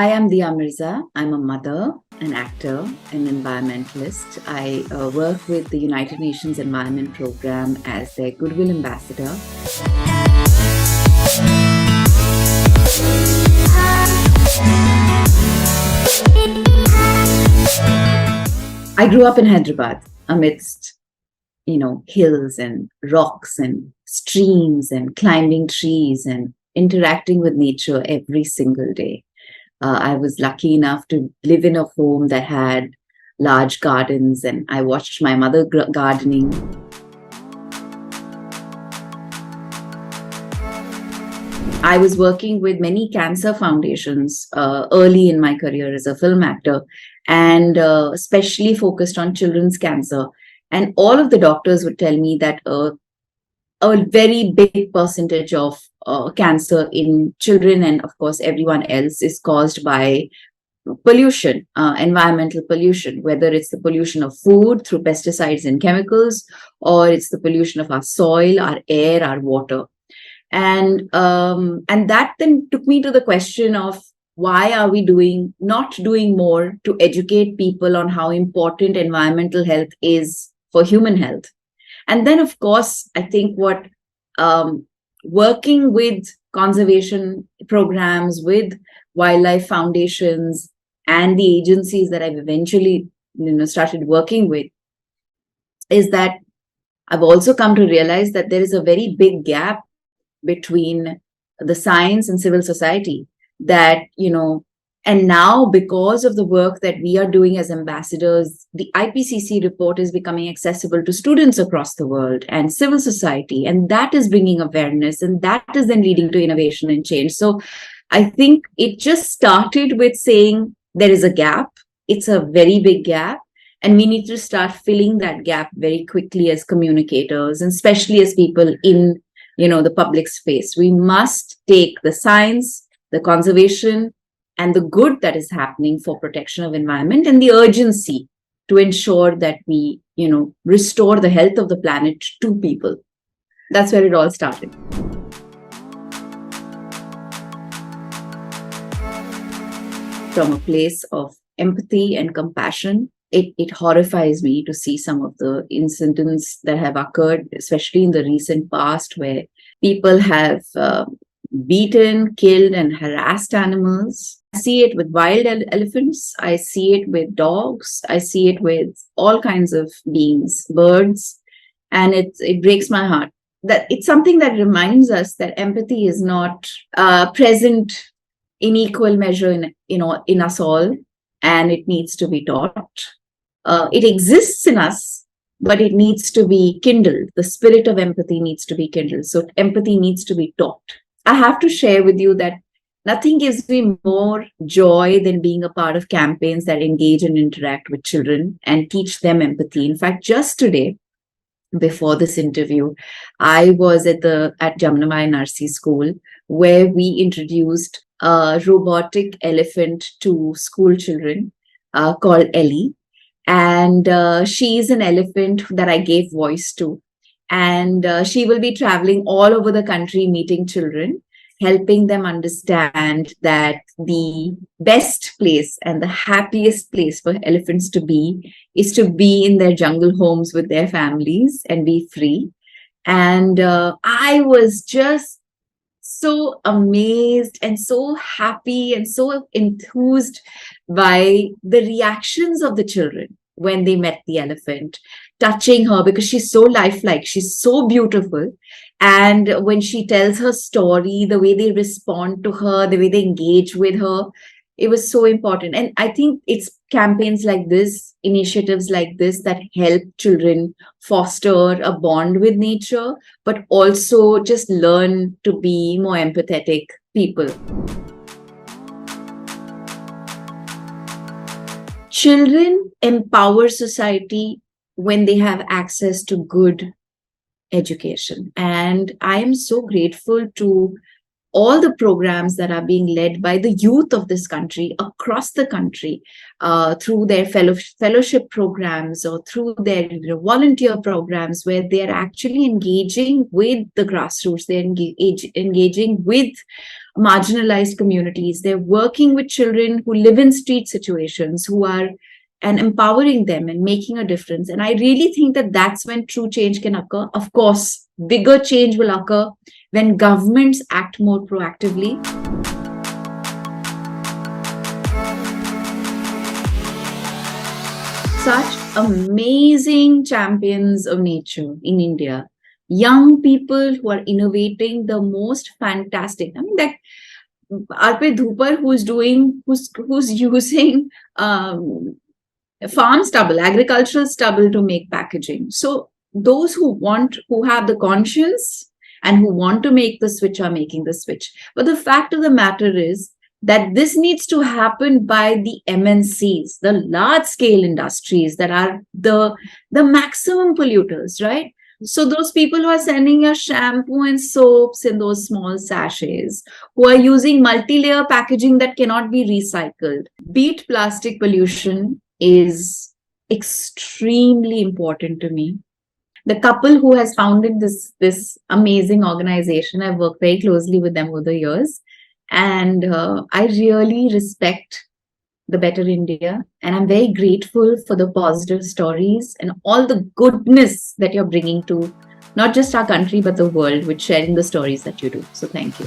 I am Dia Mirza. I'm a mother, an actor, an environmentalist. I work with the United Nations Environment Program as their Goodwill Ambassador. I grew up in Hyderabad amidst, hills and rocks and streams and climbing trees and interacting with nature every single day. I was lucky enough to live in a home that had large gardens, and I watched my mother gardening. I was working with many cancer foundations early in my career as a film actor, and especially focused on children's cancer. And all of the doctors would tell me that a very big percentage of cancer in children and, of course, everyone else is caused by pollution, environmental pollution, whether it's the pollution of food through pesticides and chemicals, or it's the pollution of our soil, our air, our water. And that then took me to the question of why are we not doing more to educate people on how important environmental health is for human health. And then, of course, I think what working with conservation programs, with wildlife foundations, and the agencies that I've eventually started working with, is that I've also come to realize that there is a very big gap between the science and civil society that, and now because of the work that we are doing as ambassadors, the IPCC report is becoming accessible to students across the world and civil society. And that is bringing awareness, and that is then leading to innovation and change. So I think it just started with saying there is a gap. It's a very big gap. And we need to start filling that gap very quickly as communicators, and especially as people in the public space. We must take the science, the conservation, and the good that is happening for protection of environment and the urgency to ensure that we, restore the health of the planet to people. That's where it all started. From a place of empathy and compassion, it horrifies me to see some of the incidents that have occurred, especially in the recent past, where people have beaten, killed, and harassed animals. I see it with wild elephants. I see it with dogs. I see it with all kinds of beings, birds, and it breaks my heart. That it's something that reminds us that empathy is not present in equal measure in us all, and it needs to be taught. It exists in us, but it needs to be kindled. The spirit of empathy needs to be kindled. So empathy needs to be taught. I have to share with you that nothing gives me more joy than being a part of campaigns that engage and interact with children and teach them empathy. In fact, just today, before this interview, I was at Jamnamai Narsi School, where we introduced a robotic elephant to school children called Ellie. And she is an elephant that I gave voice to. And she will be traveling all over the country, meeting children, helping them understand that the best place and the happiest place for elephants to be is to be in their jungle homes with their families and be free. And I was just so amazed and so happy and so enthused by the reactions of the children when they met the elephant, touching her because she's so lifelike, she's so beautiful. And when she tells her story, the way they respond to her, the way they engage with her, it was so important. And I think it's campaigns like this, initiatives like this, that help children foster a bond with nature, but also just learn to be more empathetic people. Children empower society when they have access to good education. And I am so grateful to all the programs that are being led by the youth of this country, across the country, through their fellowship programs or through their volunteer programs, where they're actually engaging with the grassroots, they're engaging with marginalized communities. They're working with children who live in street situations, who are and empowering them and making a difference. And I really think that that's when true change can occur. Of course, bigger change will occur when governments act more proactively. Such amazing champions of nature in India. Young people who are innovating the most fantastic. I mean, that Arpit Dhupar, who's using farm stubble, agricultural stubble to make packaging. So those who have the conscience and who want to make the switch are making the switch. But the fact of the matter is that this needs to happen by the MNCs, the large scale industries that are the maximum polluters, right? So those people who are sending us shampoo and soaps in those small sachets, who are using multi-layer packaging that cannot be recycled. Beat plastic pollution is extremely important to me. The couple who has founded this amazing organization, I've worked very closely with them over the years. And I really respect the Better India. And I'm very grateful for the positive stories and all the goodness that you're bringing to not just our country, but the world with sharing the stories that you do. So thank you.